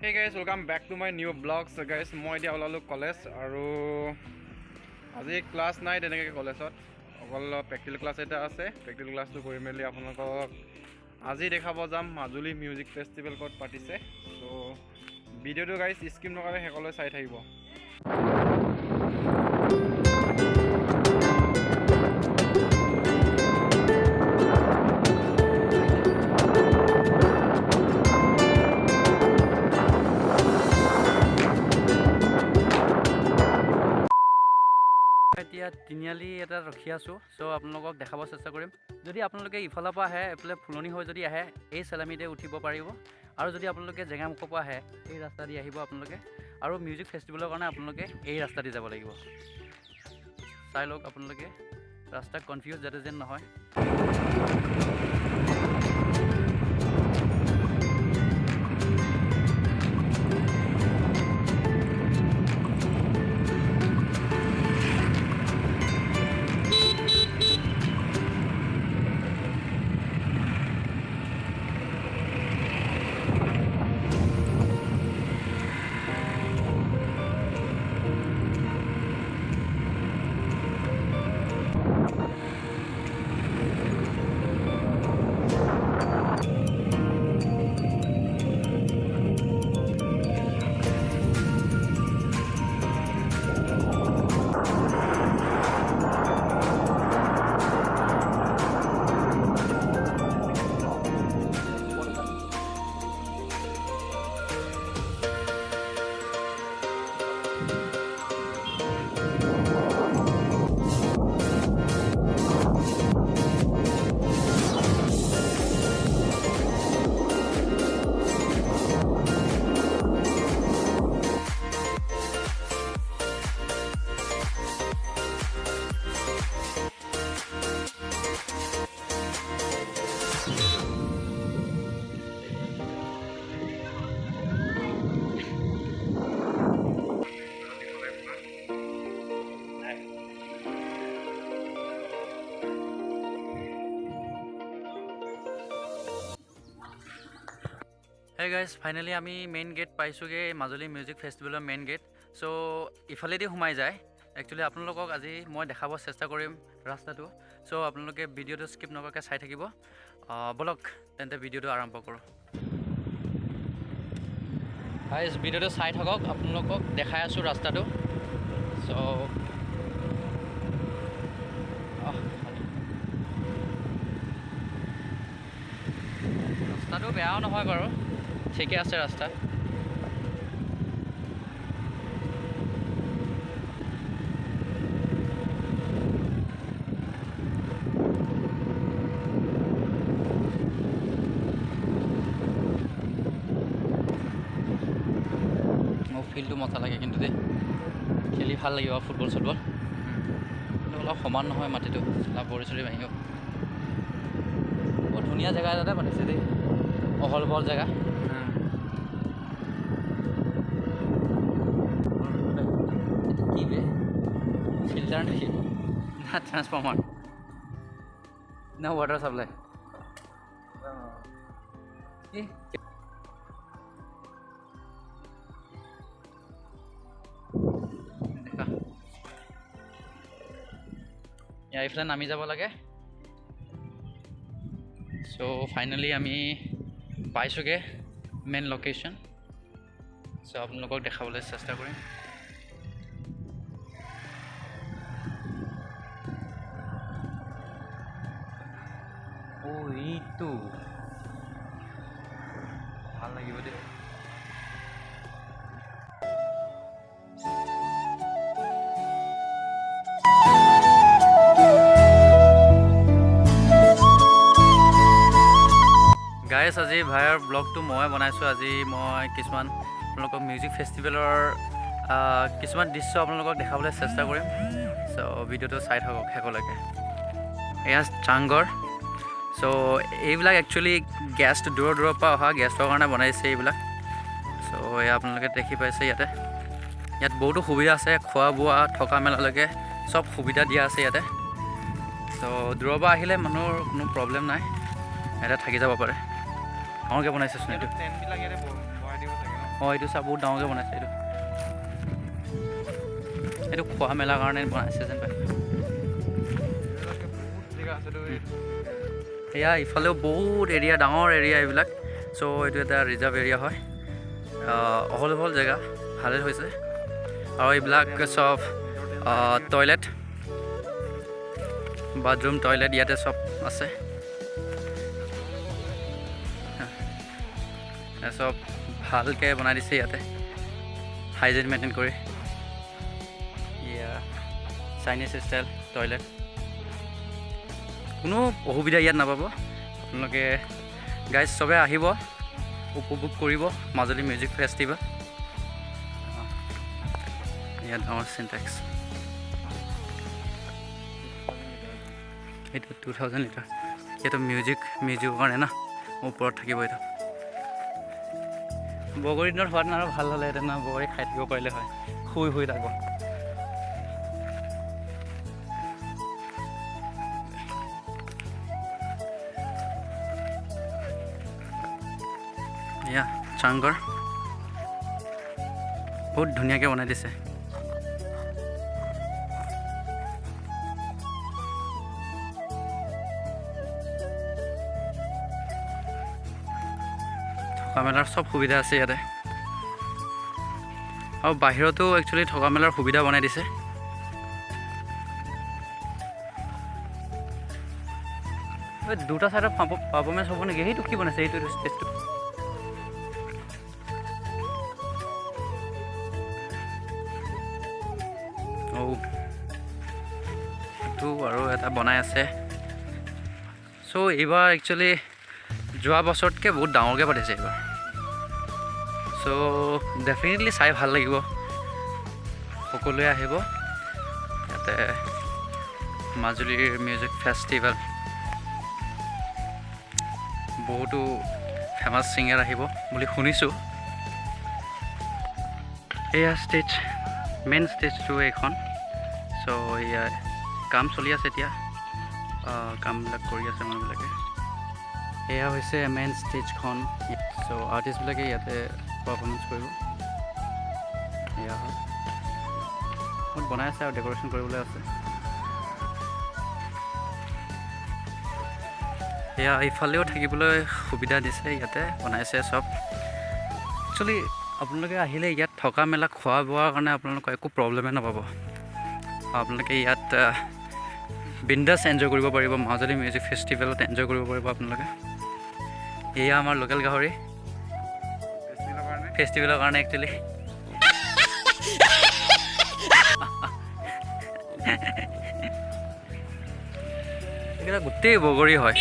Hey guys, welcome back to my new vlog. So guys, মই এতিয়া ওলালো college আৰু আজি ক্লাছ নাই তেনেকৈ কলেজত অকল প্ৰেক্টিকেল ক্লাছ এটা আছে। প্ৰেক্টিকেল ক্লাছটো কৰি মেলি আপোনালোকক আজি দেখাব যাম মাজুলী মিউজিক ফেষ্টিভেল ক'ত পাতিছে। চ' ভিডিঅ'টো গাইজ স্কিপ নকৰে শেষলৈ চাই থাকিব। এতিয়া তিনিআলি এটা ৰখি আছোঁ। চ' আপোনালোকক দেখাব চেষ্টা কৰিম। যদি আপোনালোকে ইফালৰ পৰা আহে এইফালে ফুলনি হৈ যদি আহে এই চেলামিতে উঠিব পাৰিব, আৰু যদি আপোনালোকে জেগামুখৰ পৰা আহে এই ৰাস্তা দি আহিব আপোনালোকে, আৰু মিউজিক ফেষ্টিভেলৰ কাৰণে আপোনালোকে এই ৰাস্তা দি যাব লাগিব। চাই লওক আপোনালোকে ৰাস্তা কনফিউজ যাতে যেন নহয়। Hey guys, finally আমি মেইন গেট পাইছোঁগৈ, মাজুলী মিউজিক ফেষ্টিভেলৰ মেইন গেট। চ' ইফালেদি সোমাই যায়। একচুৱেলি আপোনালোকক আজি মই দেখাব চেষ্টা কৰিম ৰাস্তাটো। চ' আপোনালোকে ভিডিঅ'টো স্কিপ নকৰাকৈ চাই থাকিব। বলক তেন্তে ভিডিঅ'টো আৰম্ভ কৰোঁ। গাইজ ভিডিঅ'টো চাই থাকক, আপোনালোকক দেখাই আছোঁ ৰাস্তাটো। চ' ৰাস্তাটো বেয়াও নহয় বাৰু, ঠিকে আছে ৰাস্তা। মোৰ ফিল্ডটো মজা লাগে কিন্তু দেই, খেলি ভাল লাগিব ফুটবল চুটবল। কিন্তু অলপ সমান নহয় মাটিটো, অলপ বৰি চৰি ভাঙিব। বৰ ধুনীয়া জেগা এটাতে পাতিছে দেই, অহল বহল জেগা। কি বে ফিল্টাৰ নেকি না ট্ৰান্সফৰ্মাৰ না ৱাটাৰ চাপ্লাই? এইফালে নামি যাব লাগে। চ' ফাইনেলি আমি পাইছোঁগৈ মেইন লোকেশ্যন। চ' আপোনালোকক দেখাবলৈ চেষ্টা কৰিম। এইটো ভাল লাগিব দেই। গাইজ আজি ভাইৰ ব্লগটো মই বনাইছোঁ। আজি মই কিছুমান আপোনালোকক মিউজিক ফেষ্টিভেলৰ কিছুমান দৃশ্য আপোনালোকক দেখাবলৈ চেষ্টা কৰিম। চ' ভিডিঅ'টো চাই থাকক শেষলৈকে। এয়া চাংঘৰ। চ' এইবিলাক একচুৱেলি গেষ্ট দূৰৰ পৰা অহা গেষ্টৰ কাৰণে বনাইছে এইবিলাক। চ' এয়া আপোনালোকে দেখি পাইছে ইয়াত বহুতো সুবিধা আছে, খোৱা বোৱা থকা মেলালৈকে চব সুবিধা দিয়া আছে ইয়াতে। তো দূৰৰ পৰা আহিলে মানুহৰ কোনো প্ৰব্লেম নাই, এটা থাকি যাব পাৰে। ডাঙৰকৈ বনাইছে চোন এইটো। অঁ এইটো চা বহুত ডাঙৰকৈ বনাইছে এইটো খোৱা মেলাৰ কাৰণে বনাইছে যেন পাই এয়া ইফালেও বহুত এৰিয়া ডাঙৰ এৰিয়া এইবিলাক চ' এইটো এটা ৰিজাৰ্ভ এৰিয়া হয় অহল বহল জেগা ভালে হৈছে আৰু এইবিলাক চব টয়লেট বাথৰুম টয়লেট ইয়াতে চব আছে চব ভালকৈ বনাই দিছে ইয়াতে হাইজিন মেইনটেইন কৰি চাইনিজ ষ্টাইল টয়লেট কোনো অসুবিধা ইয়াত নাপাব আপোনালোকে গাইজ চবে আহিব উপভোগ কৰিব মাজুলী মিউজিক ফেষ্টিভেল ইয়াত ডাঙৰ চিনটেক্স এইটো 2000 লিটাৰ এইটো মিউজিকৰ কাৰণে না ওপৰত থাকিব এইটো বগৰী দিনত হোৱাত আৰু ভাল হ'লেহেঁতেন না বগৰী খাই থাকিব পাৰিলে হয় শুই থাকিব এয়া চাংঘৰ বহুত ধুনীয়াকৈ বনাই দিছে থকা মেলাৰ চব সুবিধা আছে ইয়াতে আৰু বাহিৰতো একচুৱেলি থকা মেলাৰ সুবিধা বনাই দিছে দুটা চাইডত পাৰফৰ্মেঞ্চ হ'ব নেকি সেইটো কি বনাইছে এইটো ষ্টেজটো এইটো আৰু এটা বনাই আছে চ' এইবাৰ একচুৱেলি যোৱা বছৰতকৈ বহুত ডাঙৰকৈ পাতিছে এইবাৰ চ' ডেফিনেটলি চাই ভাল লাগিব সকলোৱে আহিব ইয়াতে মাজুলীৰ মিউজিক ফেষ্টিভেল বহুতো ফেমাছ ছিংগাৰ আহিব বুলি শুনিছোঁ এয়া ষ্টেজ মেইন ষ্টেজটো এইখন চ' এয়া কাম চলি আছে এতিয়া কামবিলাক কৰি আছে মানুহবিলাকে এয়া হৈছে মেইন ষ্টেজখন চ' আৰ্টিষ্টবিলাকে ইয়াতে পাৰফৰ্মেঞ্চ কৰিব এয়া হয় বহুত বনাই আছে আৰু ডেক'ৰেশ্যন কৰিবলৈ আছে এয়া ইফালেও থাকিবলৈ সুবিধা দিছে ইয়াতে বনাইছে চব একচুৱেলি আপোনালোকে আহিলে ইয়াত থকা মেলা খোৱা বোৱাৰ কাৰণে আপোনালোকৰ একো প্ৰব্লেমেই নাপাব আপোনালোকে ইয়াত বিন্দাছ এনজয় কৰিব পাৰিব মাজুলী মিউজিক ফেষ্টিভেলত এনজয় কৰিব পাৰিব আপোনালোকে এয়া আমাৰ লোকেল গাহৰি ফেষ্টিভেলৰ কাৰণে একচুৱেলি এইকেইটা গোটেই বগৰী হয়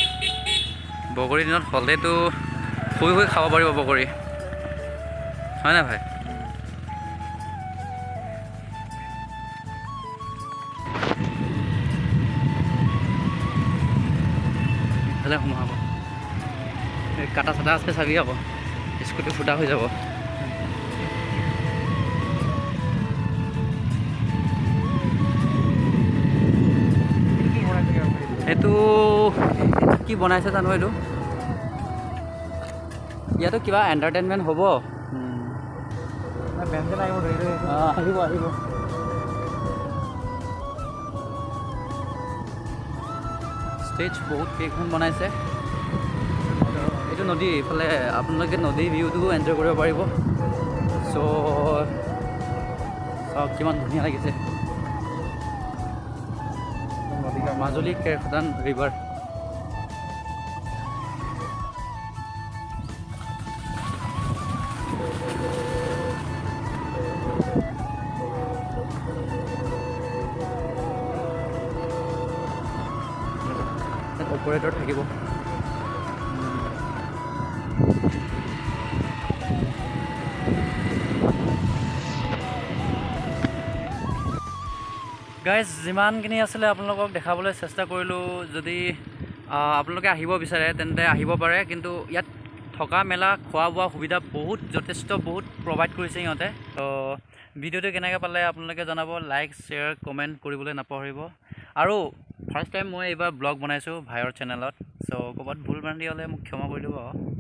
বগৰী দিনত হ'লেতো শুই খাব পাৰিব বগৰী হয় নাই ভাই ইফালে সোমাব কাটা চাটা আছে চাবি আকৌ স্কুটি ফুটা হৈ যাব এইটো কি বনাইছে জানো এইটো ইয়াতো কিবা এণ্টাৰটেইনমেণ্ট হ'ব আহিব ষ্টেজ বহুত কেইখন বনাইছে এইটো নদী ইফালে আপোনালোকে নদী ভিউটো এনজয় কৰিব পাৰিব চ' চাওক কিমান ধুনীয়া লাগিছে মাজুলী কেৰখদান ৰিভাৰ অপাৰেটৰ থাকিব গাইজ যিমানখিনি আছিলে আপোনালোকক দেখাবলৈ চেষ্টা কৰিলোঁ যদি আপোনালোকে আহিব বিচাৰে তেন্তে আহিব পাৰে কিন্তু ইয়াত থকা মেলা খোৱা বোৱা সুবিধা যথেষ্ট বহুত প্ৰভাইড কৰিছে সিহঁতে তো ভিডিঅ'টো কেনেকৈ পালে আপোনালোকে জনাব লাইক শ্বেয়াৰ কমেণ্ট কৰিবলৈ নাপাহৰিব আৰু ফাৰ্ষ্ট টাইম মই এইবাৰ ব্লগ বনাইছোঁ ভাইৰ চেনেলত চ' ক'ৰবাত ভুল ভ্ৰান্তি হ'লে মোক ক্ষমা কৰি দিব